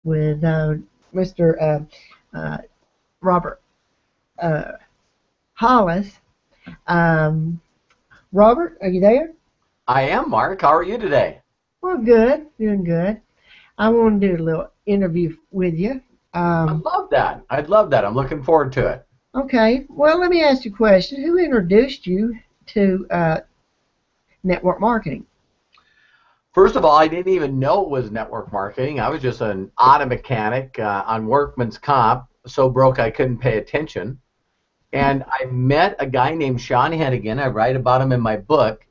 with Mr. Uh, Robert uh, Hollis. Um, Robert, are you there? I am, Mark. How are you today? Well, good, doing good. I want to do a little interview with you. I'd Um, love that. I'd love that. I'm looking forward to it. okay, well, let me ask you a question. Who introduced you to network marketing? First of all, I didn't even know it was network marketing. I was just an auto mechanic on workman's comp, so broke I couldn't pay attention. And I met a guy named Sean Hennigan. I write about him in my book.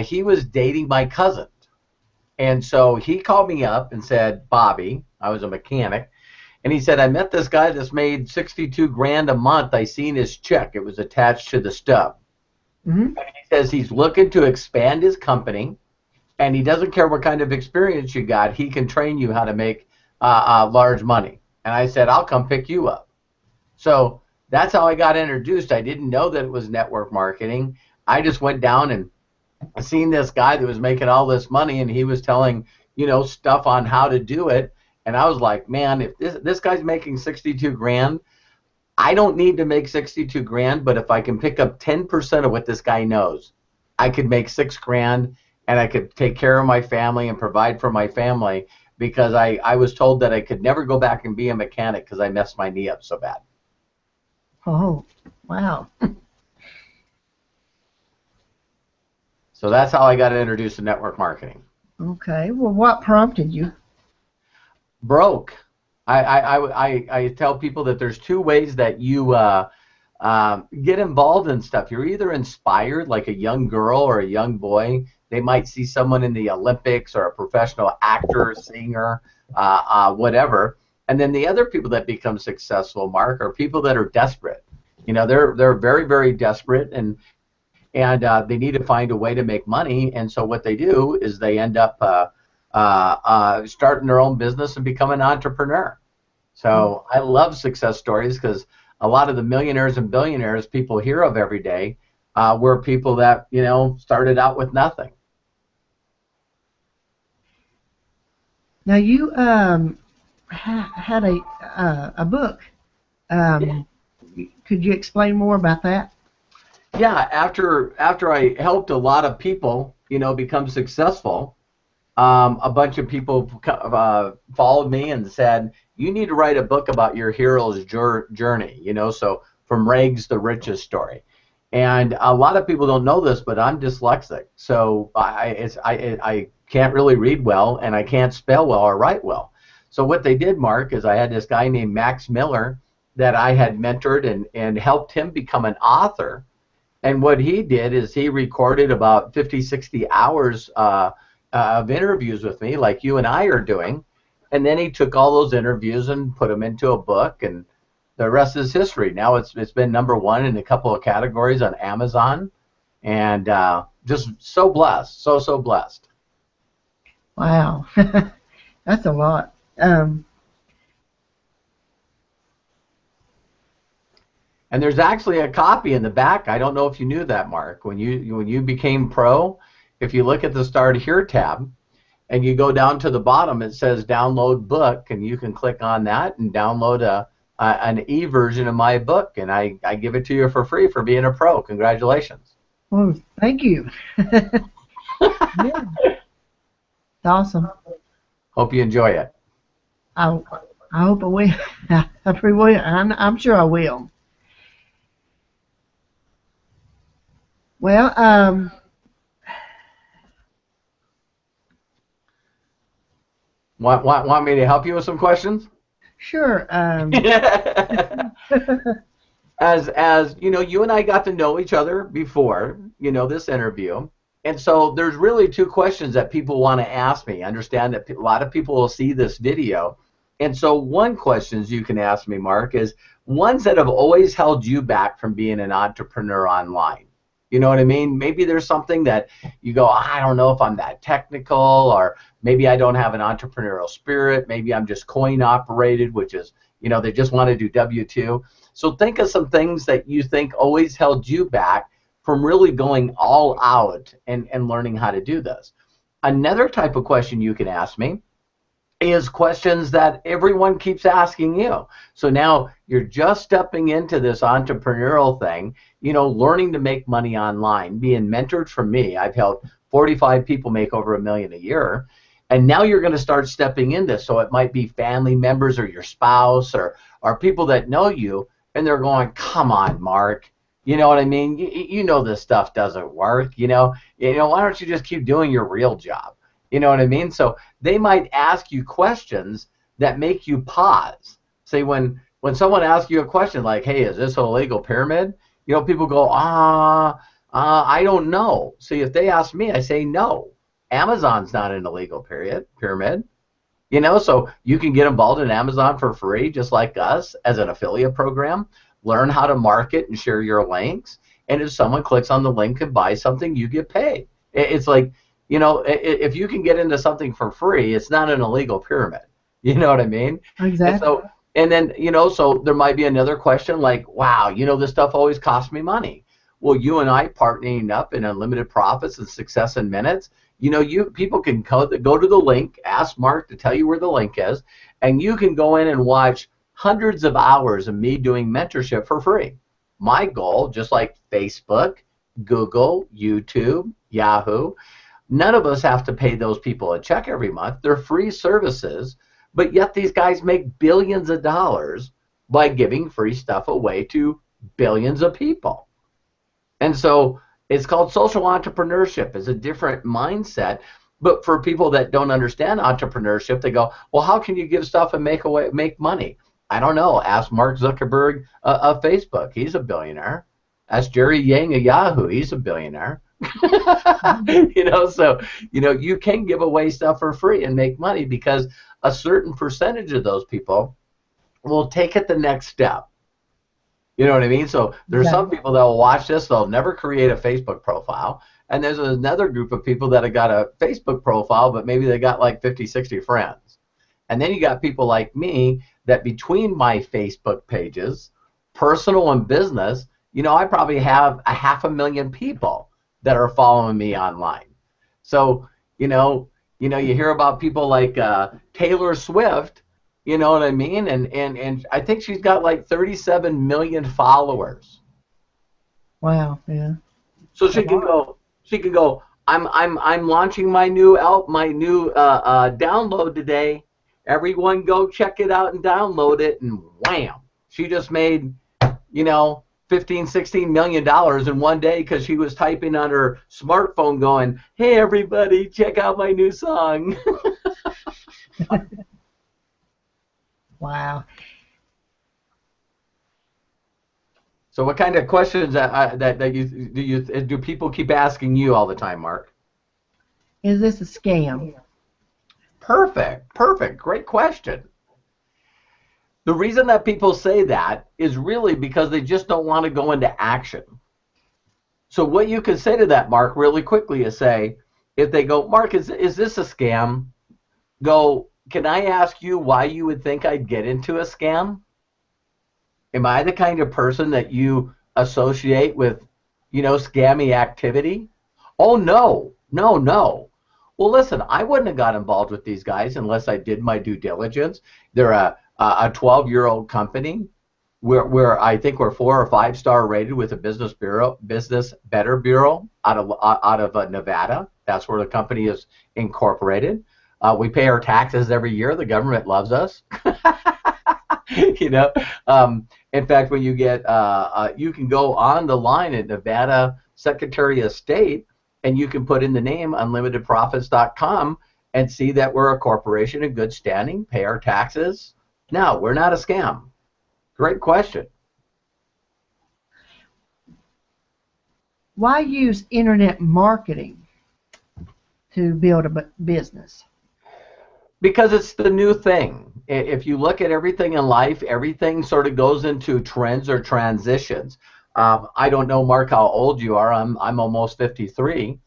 He was dating my cousin. And so he called me up and said, Bobby, I was a mechanic, and he said, I met this guy that's made 62 grand a month. I seen his check. It was attached to the stub. Hmm. And he says he's looking to expand his company, and he doesn't care what kind of experience you got. He can train you how to make large money. And I said, I'll come pick you up. So that's how I got introduced. I didn't know that it was network marketing. I just went down and seen this guy that was making all this money, and he was telling, stuff on how to do it. And I was like, man, if this guy's making 62 grand, I don't need to make 62 grand, but if I can pick up 10% of what this guy knows, I could make 6 grand, and I could take care of my family and provide for my family, because I was told that I could never go back and be a mechanic because I messed my knee up so bad. Oh, wow. So that's how I got introduced to network marketing. Okay, well, what prompted you? Broke. I tell people that there's two ways that you get involved in stuff. You're either inspired, like a young girl or a young boy. They might see someone in the Olympics or a professional actor, singer, whatever. And then the other people that become successful, Mark, are people that are desperate. They're very, very desperate, and they need to find a way to make money. And so what they do is they end up starting their own business and become an entrepreneur. So I love success stories, because a lot of the millionaires and billionaires people hear of every day were people that started out with nothing. Now you had a book. Um, could you explain more about that? Yeah, after I helped a lot of people, become successful, a bunch of people followed me and said, you need to write a book about your hero's journey, so from rags to riches story. And a lot of people don't know this, but I'm dyslexic, so I can't really read well, and I can't spell well or write well. So what they did, Mark, is I had this guy named Max Miller that I had mentored and helped him become an author. And what he did is he recorded about 50, 60 hours of interviews with me, like you and I are doing. And then he took all those interviews and put them into a book, and the rest is history. Now it's been #1 in a couple of categories on Amazon, and just so blessed, so blessed. Wow, that's a lot. And there's actually a copy in the back. I don't know if you knew that, Mark. When you became pro, if you look at the Start Here tab and you go down to the bottom, it says download book, and you can click on that and download an e-version of my book, and I give it to you for free for being a pro. Congratulations. Well, thank you. Yeah, it's awesome. Hope you enjoy it. I hope I will. I pretty will. I'm sure I will. Well, Want me to help you with some questions? sure. As you and I got to know each other before this interview, and so there's really two questions that people want to ask me. I understand that a lot of people will see this video, and so one questions you can ask me, Mark, is ones that have always held you back from being an entrepreneur online. You know what I mean? Maybe there's something that you go, I don't know if I'm that technical, or maybe I don't have an entrepreneurial spirit. Maybe I'm just coin operated, which is, they just want to do W-2. So think of some things that you think always held you back from really going all out and learning how to do this. Another type of question you can ask me is questions that everyone keeps asking you. So now you're just stepping into this entrepreneurial thing, learning to make money online, being mentored from me. I've helped 45 people make over $1 million a year. And now you're going to start stepping into, so it might be family members or your spouse or people that know you, and they're going, come on, Mark. You know what I mean? You know this stuff doesn't work. Why don't you just keep doing your real job? You know what I mean? So they might ask you questions that make you pause. Say when someone asks you a question like, hey, is this a legal pyramid? People go, I don't know. See, if they ask me, I say no. Amazon's not an illegal pyramid. So you can get involved in Amazon for free, just like us, as an affiliate program. Learn how to market and share your links. And if someone clicks on the link and buys something, you get paid. It's like, if you can get into something for free, it's not an illegal pyramid. You know what I mean? Exactly. And then, so there might be another question like, wow, this stuff always costs me money. Well, you and I partnering up in Unlimited Profits and Success in Minutes, people can go to the link, ask Mark to tell you where the link is, and you can go in and watch hundreds of hours of me doing mentorship for free. My goal, just like Facebook, Google, YouTube, Yahoo, none of us have to pay those people a check every month. They're free services, but yet these guys make billions of dollars by giving free stuff away to billions of people. And so it's called social entrepreneurship. It's a different mindset. But for people that don't understand entrepreneurship, they go, well, how can you give stuff and make money? I don't know. Ask Mark Zuckerberg of Facebook. He's a billionaire. Ask Jerry Yang of Yahoo. He's a billionaire. So you can give away stuff for free and make money because a certain percentage of those people will take it the next step. You know what I mean? So there's some people that will watch this, they'll never create a Facebook profile. And there's another group of people that have got a Facebook profile, but maybe they got like 50, 60 friends. And then you got people like me that between my Facebook pages, personal and business, I probably have 500,000 people that are following me online. So, you hear about people like Taylor Swift. You know what I mean? And I think she's got like 37 million followers. Wow, yeah. So she can go, I'm launching my new download today. Everyone go check it out and download it, and wham. She just made, 15, 16 million dollars in one day because she was typing on her smartphone going, hey everybody, check out my new song. Wow. So what kind of questions do people keep asking you all the time, Mark? Is this a scam? Perfect. Great question. The reason that people say that is really because they just don't want to go into action. So what you can say to that, Mark, really quickly is say, if they go, Mark, is this a scam? Go, can I ask you why you would think I'd get into a scam? Am I the kind of person that you associate with, scammy activity? Oh, no. Well, listen, I wouldn't have got involved with these guys unless I did my due diligence. They're a 12-year-old company where I think we're 4 or 5 star rated with a Business Better Bureau out of Nevada. That's where the company is incorporated. We pay our taxes every year. The government loves us. In fact, when you get, you can go on the line at Nevada Secretary of State, and you can put in the name unlimitedprofits.com and see that we're a corporation in good standing, pay our taxes. No, we're not a scam. Great question. Why use internet marketing to build a business? Because it's the new thing. If you look at everything in life, everything sort of goes into trends or transitions. I don't know, Mark, how old you are. I'm almost 53.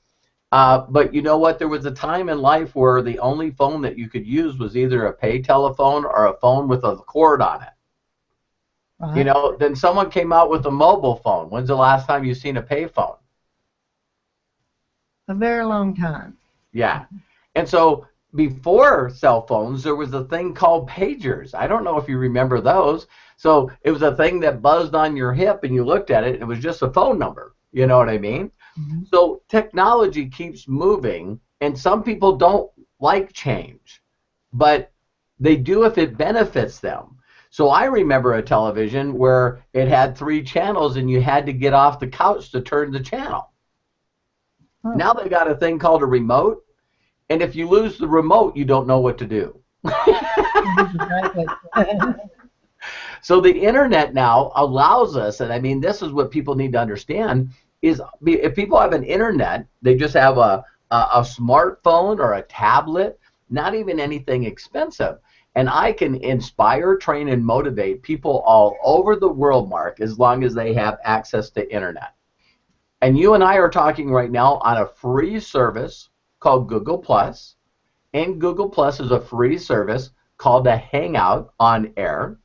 But you know what? There was a time in life where the only phone that you could use was either a pay telephone or a phone with a cord on it. Then someone came out with a mobile phone. When's the last time you've seen a pay phone? A very long time. Yeah. And so before cell phones, there was a thing called pagers. I don't know if you remember those. So it was a thing that buzzed on your hip and you looked at it and it was just a phone number. You know what I mean? Mm-hmm. So technology keeps moving, and some people don't like change, but they do if it benefits them. So I remember a television where it had 3 channels and you had to get off the couch to turn the channel. Oh. Now they got a thing called a remote, and if you lose the remote, you don't know what to do. Exactly. So the internet now allows us, and I mean, this is what people need to understand, is if people have an internet, they just have a smartphone or a tablet, not even anything expensive. And I can inspire, train, and motivate people all over the world, Mark, as long as they have access to internet. And you and I are talking right now on a free service called Google Plus, and Google Plus is a free service called a Hangout on Air.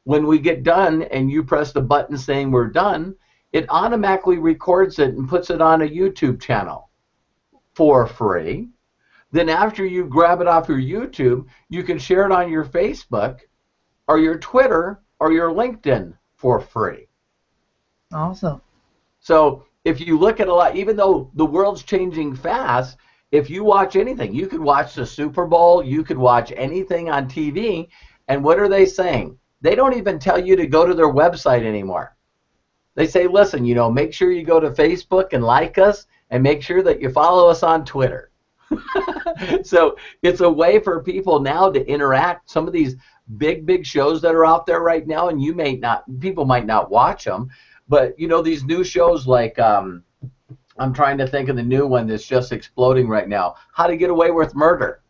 When we get done and you press the button saying we're done, it automatically records it and puts it on a YouTube channel for free. Then after you grab it off your YouTube, you can share it on your Facebook or your Twitter or your LinkedIn for free. Awesome. So if you look at a lot, even though the world's changing fast, if you watch anything, you could watch the Super Bowl, you could watch anything on TV, and what are they saying? They don't even tell you to go to their website anymore. They say, listen, you know, make sure you go to Facebook and like us, and make sure that you follow us on Twitter. So it's a way for people now to interact. Some of these big shows that are out there right now, and people might not watch them, but you know, these new shows like I'm trying to think of the new one that's just exploding right now, How to Get Away with Murder.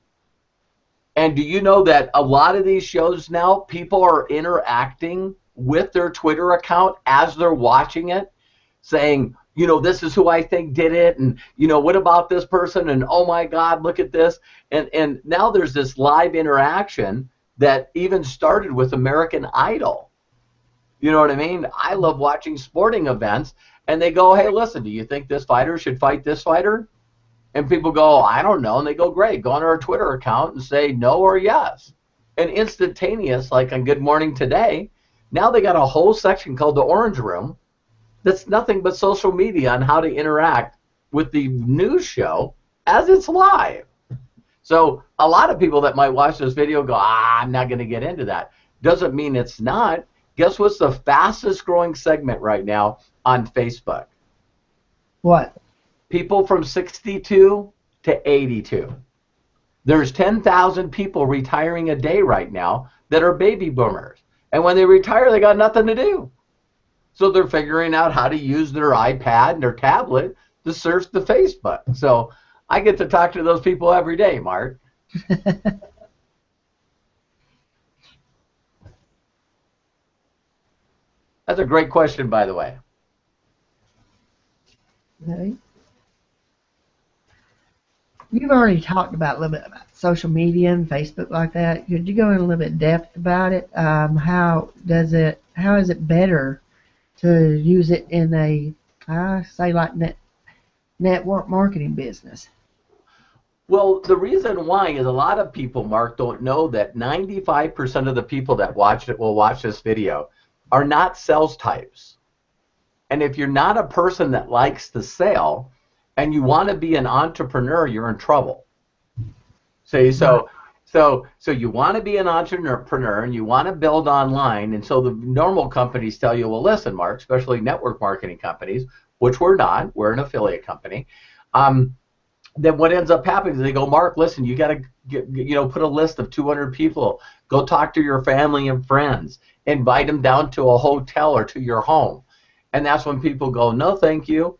And do you know that a lot of these shows now, people are interacting with their Twitter account as they're watching it, saying, you know, this is who I think did it, and you know, what about this person, and oh my God, look at this. And now there's this live interaction that even started with American Idol. You know what I mean? I love watching sporting events, and they go, hey, listen, do you think this fighter should fight this fighter? And people go, I don't know. And they go, great, go on our Twitter account and say no or yes. And instantaneous, like on Good Morning Today, now they got a whole section called the Orange Room that's nothing but social media on how to interact with the news show as it's live. So a lot of people that might watch this video go, I'm not going to get into that. Doesn't mean it's not. Guess what's the fastest growing segment right now on Facebook? What? People from 62 to 82. There's 10,000 people retiring a day right now that are baby boomers. And when they retire, they got nothing to do. So they're figuring out how to use their iPad and their tablet to surf the Facebook. So I get to talk to those people every day, Mark. That's a great question, by the way. Okay. You've already talked about a little bit about social media and Facebook like that. Could you go in a little bit depth about it? How is it better to use it in a, say, like network marketing business? Well, the reason why is a lot of people, Mark, don't know that 95% of the people that will watch this video are not sales types. And if you're not a person that likes to sell and you want to be an entrepreneur, you're in trouble. See, so you want to be an entrepreneur and you want to build online, and so the normal companies tell you, well, listen, Mark, especially network marketing companies, which we're not, we're an affiliate company. Then what ends up happening is they go, Mark, listen, you got to put a list of 200 people. Go talk to your family and friends. Invite them down to a hotel or to your home. And that's when people go, no, thank you.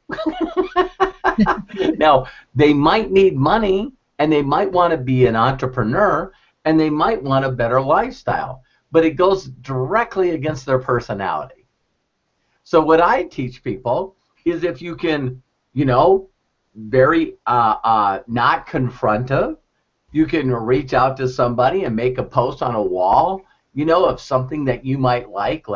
Now, they might need money, and they might want to be an entrepreneur, and they might want a better lifestyle. But it goes directly against their personality. So what I teach people is if you can, very not confrontive, you can reach out to somebody and make a post on a wall, of something that you might like,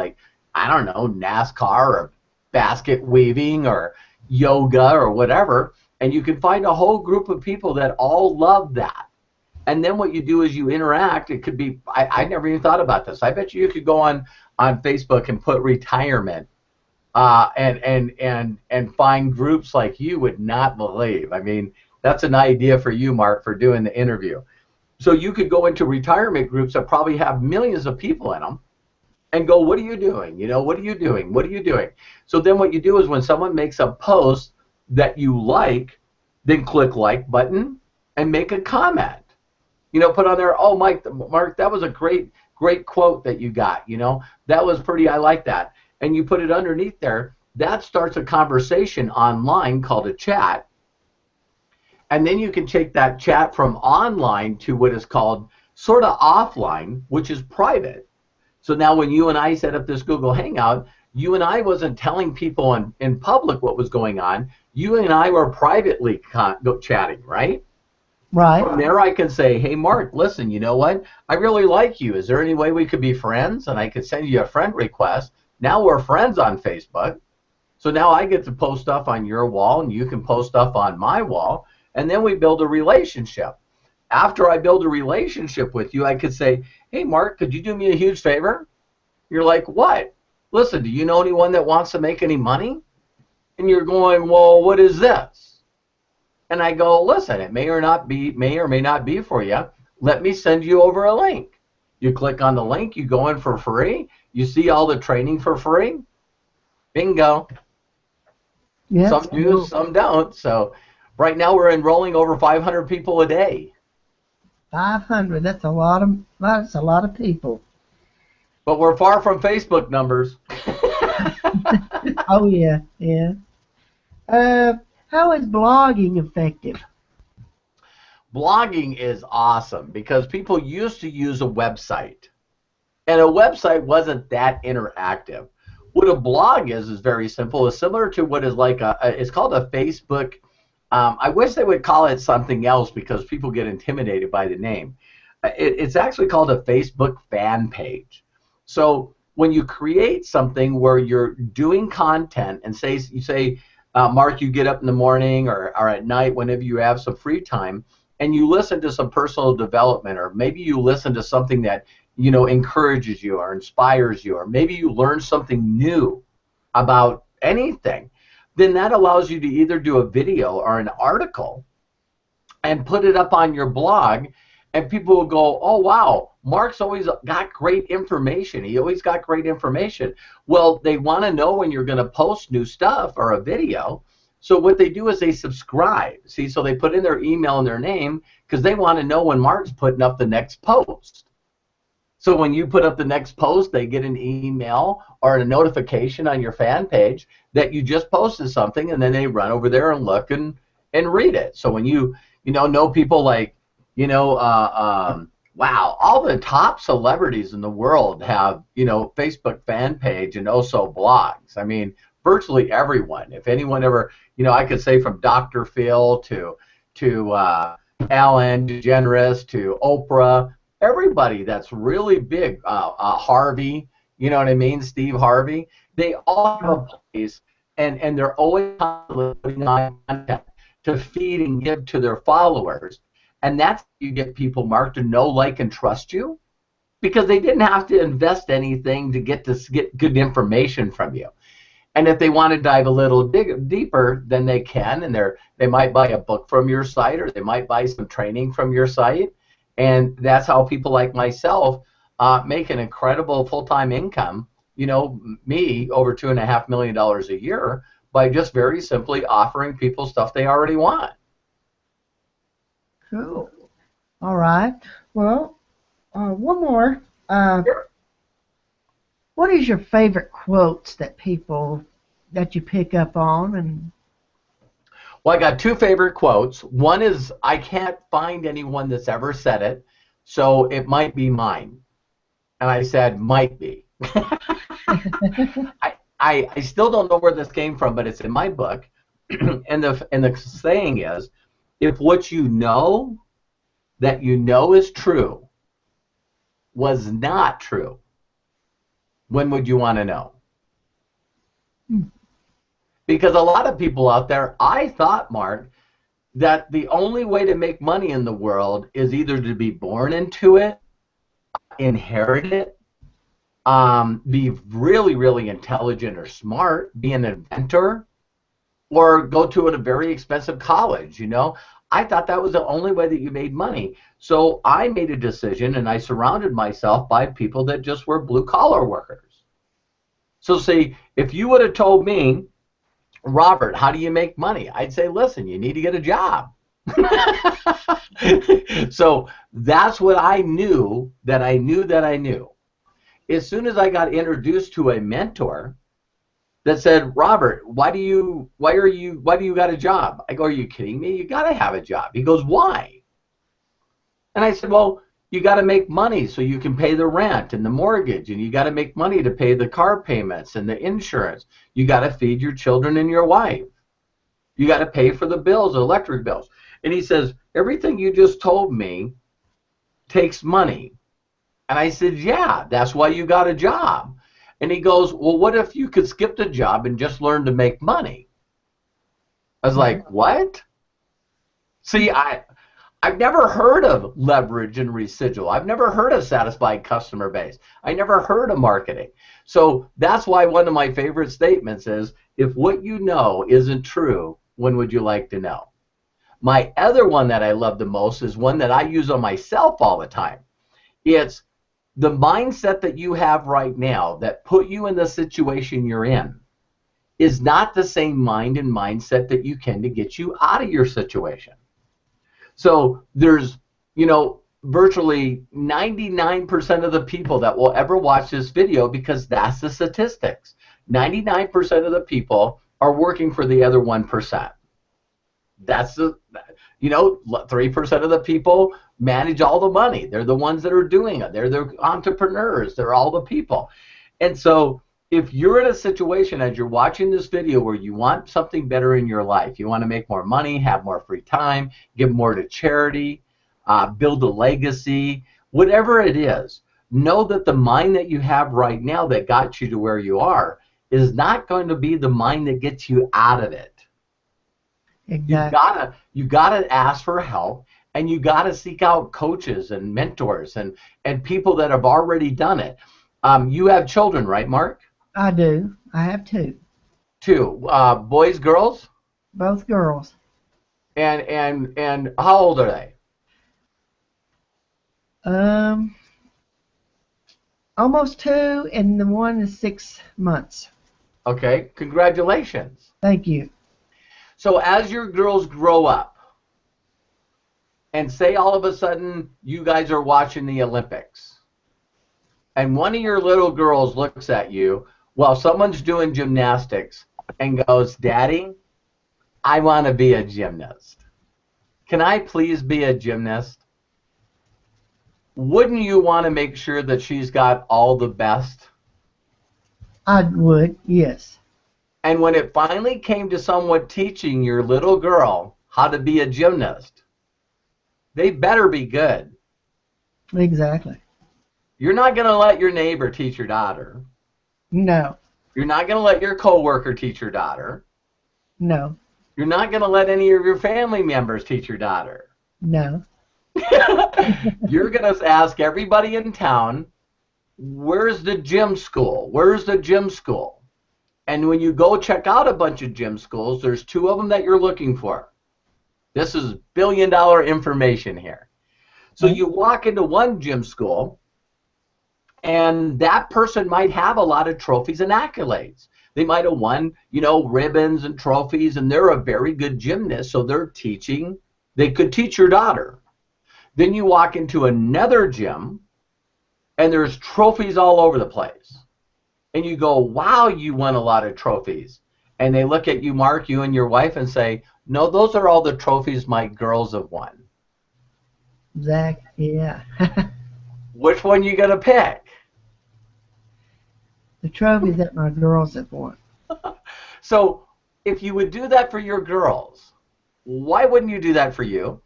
I don't know, NASCAR or basket weaving or yoga or whatever, and you can find a whole group of people that all love that. And then what you do is you interact. It could be, I never even thought about this. I bet you could go on Facebook and put retirement and find groups like you would not believe. I mean, that's an idea for you, Mark, for doing the interview. So you could go into retirement groups that probably have millions of people in them and go, what are you doing? You know, what are you doing? What are you doing? So then what you do is when someone makes a post that you like, then click like button and make a comment. You know, put on there, oh, Mark, that was a great quote that you got. You know, that was pretty, I like that. And you put it underneath there. That starts a conversation online called a chat. And then you can take that chat from online to what is called sort of offline, which is private. So now when you and I set up this Google Hangout, you and I wasn't telling people in public what was going on. You and I were privately chatting, right? Right. From there I can say, hey, Mark, listen, you know what? I really like you. Is there any way we could be friends? And I could send you a friend request. Now we're friends on Facebook. So now I get to post stuff on your wall, and you can post stuff on my wall. And then we build a relationship. After I build a relationship with you, I could say, hey, Mark, could you do me a huge favor? You're like, what? Listen, do you know anyone that wants to make any money? And you're going, well, what is this? And I go, listen, it may or may not be for you. Let me send you over a link. You click on the link, you go in for free, you see all the training for free. Bingo. Yes. Some do, some don't. So right now we're enrolling over 500 people a day. 500. That's a lot of people. But we're far from Facebook numbers. Oh yeah, yeah. How is blogging effective? Blogging is awesome because people used to use a website, and a website wasn't that interactive. What a blog is very simple. It's similar to what is like it's called a Facebook. I wish they would call it something else because people get intimidated by the name. It's actually called a Facebook fan page. So when you create something where you're doing content and you say, Mark, you get up in the morning or at night whenever you have some free time, and you listen to some personal development, or maybe you listen to something that encourages you or inspires you, or maybe you learn something new about anything, then that allows you to either do a video or an article and put it up on your blog, and people will go, oh, wow, Mark's always got great information. He always got great information. Well, they want to know when you're going to post new stuff or a video. So what they do is they subscribe. See, so they put in their email and their name because they want to know when Mark's putting up the next post. So when you put up the next post, they get an email or a notification on your fan page that you just posted something, and then they run over there and look and read it. So when you know people like, wow, all the top celebrities in the world have, Facebook fan page and also blogs. I mean, virtually everyone. If anyone ever, I could say from Dr. Phil to Ellen DeGeneres to Oprah, everybody that's really big, Harvey, you know what I mean, Steve Harvey, they all have a place, and they're always putting on content to feed and give to their followers. And that's how you get people, Mark, to know, like, and trust you, because they didn't have to invest anything to get good information from you. And if they want to dive a little deeper, then they can, and they might buy a book from your site, or they might buy some training from your site. And that's how people like myself make an incredible full-time income, me over $2.5 million a year, by just very simply offering people stuff they already want. Cool. All right. Well, one more. Sure. What is your favorite quotes that you pick up on? Well, I got two favorite quotes. One is, I can't find anyone that's ever said it, so it might be mine. And I said, might be. I still don't know where this came from, but it's in my book. and the saying is, if what you know that you know is true was not true, when would you want to know? Because a lot of people out there, I thought, Mark, that the only way to make money in the world is either to be born into it, inherit it, be really, really intelligent or smart, be an inventor, or go to a very expensive college, you know. I thought that was the only way that you made money. So I made a decision and I surrounded myself by people that just were blue collar workers. So see, if you would have told me, Robert, how do you make money? I'd say, listen, you need to get a job. So that's what I knew that I knew that I knew. As soon as I got introduced to a mentor that said, Robert, why do you got a job? I go, are you kidding me? You got to have a job. He goes, why? And I said, well, you got to make money so you can pay the rent and the mortgage, and you got to make money to pay the car payments and the insurance. You got to feed your children and your wife. You got to pay for the bills, the electric bills. And he says, everything you just told me takes money. And I said, yeah, that's why you got a job. And he goes, well, what if you could skip the job and just learn to make money? I was like, what? See, I've never heard of leverage and residual. I've never heard of satisfied customer base. I never heard of marketing. So that's why one of my favorite statements is, if what you know isn't true, when would you like to know? My other one that I love the most is one that I use on myself all the time. It's the mindset that you have right now that put you in the situation you're in is not the same mind and mindset that you can to get you out of your situation. So there's, you know, virtually 99% of the people that will ever watch this video, because that's the statistics. 99% of the people are working for the other 1%. That's the, you know, 3% of the people manage all the money. They're the ones that are doing it. They're the entrepreneurs. They're all the people. And so if you're in a situation as you're watching this video where you want something better in your life, you want to make more money, have more free time, give more to charity, build a legacy, whatever it is, know that the mind that you have right now that got you to where you are is not going to be the mind that gets you out of it. Exactly. You gotta ask for help, and you gotta seek out coaches and mentors and people that have already done it. You have children, right, Mark? I do. I have two. Two. Boys, girls? Both girls. And how old are they? Almost 2, and the one is 6 months. Okay, congratulations. Thank you. So as your girls grow up, and say all of a sudden you guys are watching the Olympics, and one of your little girls looks at you while someone's doing gymnastics and goes, Daddy, I want to be a gymnast. Can I please be a gymnast? Wouldn't you want to make sure that she's got all the best? I would, yes. And when it finally came to someone teaching your little girl how to be a gymnast, they better be good. Exactly. You're not going to let your neighbor teach your daughter. No. You're not going to let your coworker teach your daughter. No. You're not going to let any of your family members teach your daughter. No. You're going to ask everybody in town, where's the gym school? Where's the gym school? And when you go check out a bunch of gym schools, there's 2 of them that you're looking for. This is billion-dollar information here. So you walk into one gym school, and that person might have a lot of trophies and accolades. They might have won, you know, ribbons and trophies, and they're a very good gymnast, so they're teaching. They could teach your daughter. Then you walk into another gym, and there's trophies all over the place. And you go, wow, you won a lot of trophies. And they look at you, Mark, you and your wife, and say, no, those are all the trophies my girls have won. Zach, yeah. Which one you going to pick? The trophies that my girls have won. So if you would do that for your girls, why wouldn't you do that for you?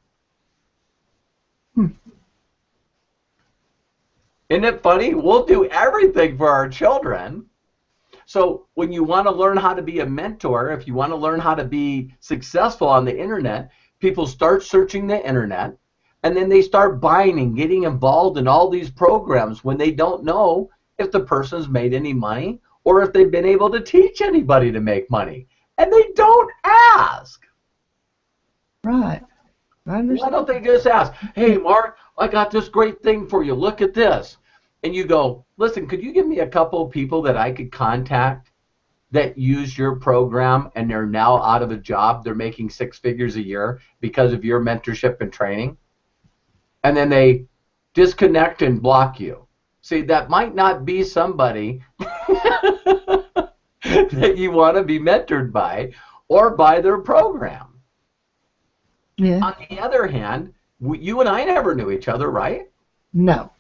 Isn't it funny? We'll do everything for our children. So when you want to learn how to be a mentor, if you want to learn how to be successful on the internet, people start searching the internet, and then they start buying and getting involved in all these programs when they don't know if the person's made any money or if they've been able to teach anybody to make money. And they don't ask. Right. I Why understand. don't they just ask, hey, Mark, I got this great thing for you. Look at this. And you go, listen, could you give me a couple of people that I could contact that use your program and they're now out of a job? They're making 6 figures a year because of your mentorship and training. And then they disconnect and block you. See, that might not be somebody that you want to be mentored by or by their program. Yeah. On the other hand, you and I never knew each other, right? No.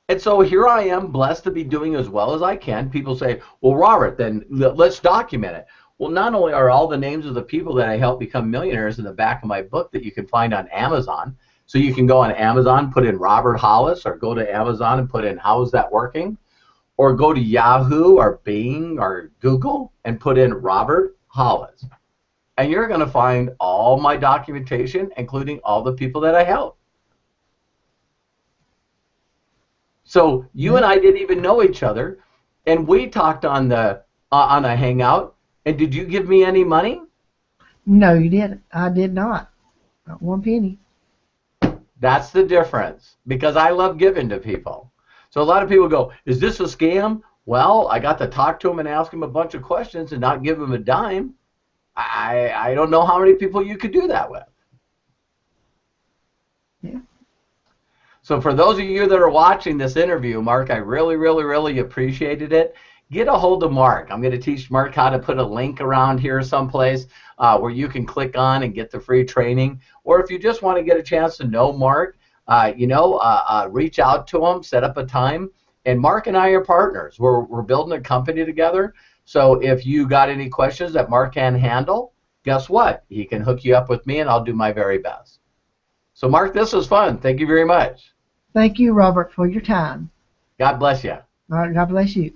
And so here I am, blessed to be doing as well as I can. People say, well, Robert, then let's document it. Well, not only are all the names of the people that I helped become millionaires in the back of my book that you can find on Amazon. So you can go on Amazon, put in Robert Hollis, or go to Amazon and put in How's That Working? Or go to Yahoo or Bing or Google and put in Robert Hollis. And you're going to find all my documentation, including all the people that I helped. So you and I didn't even know each other, and we talked on a hangout. And did you give me any money? No, you didn't. I did not. Not one penny. That's the difference, because I love giving to people. So a lot of people go, is this a scam? Well, I got to talk to them and ask them a bunch of questions and not give them a dime. I don't know how many people you could do that with. Yeah. So for those of you that are watching this interview, Mark, I really, really, really appreciated it. Get a hold of Mark. I'm going to teach Mark how to put a link around here someplace where you can click on and get the free training. Or if you just want to get a chance to know Mark, reach out to him, set up a time. And Mark and I are partners. We're building a company together. So if you got any questions that Mark can handle, guess what? He can hook you up with me, and I'll do my very best. So, Mark, this was fun. Thank you very much. Thank you, Robert, for your time. God bless you. All right, God bless you.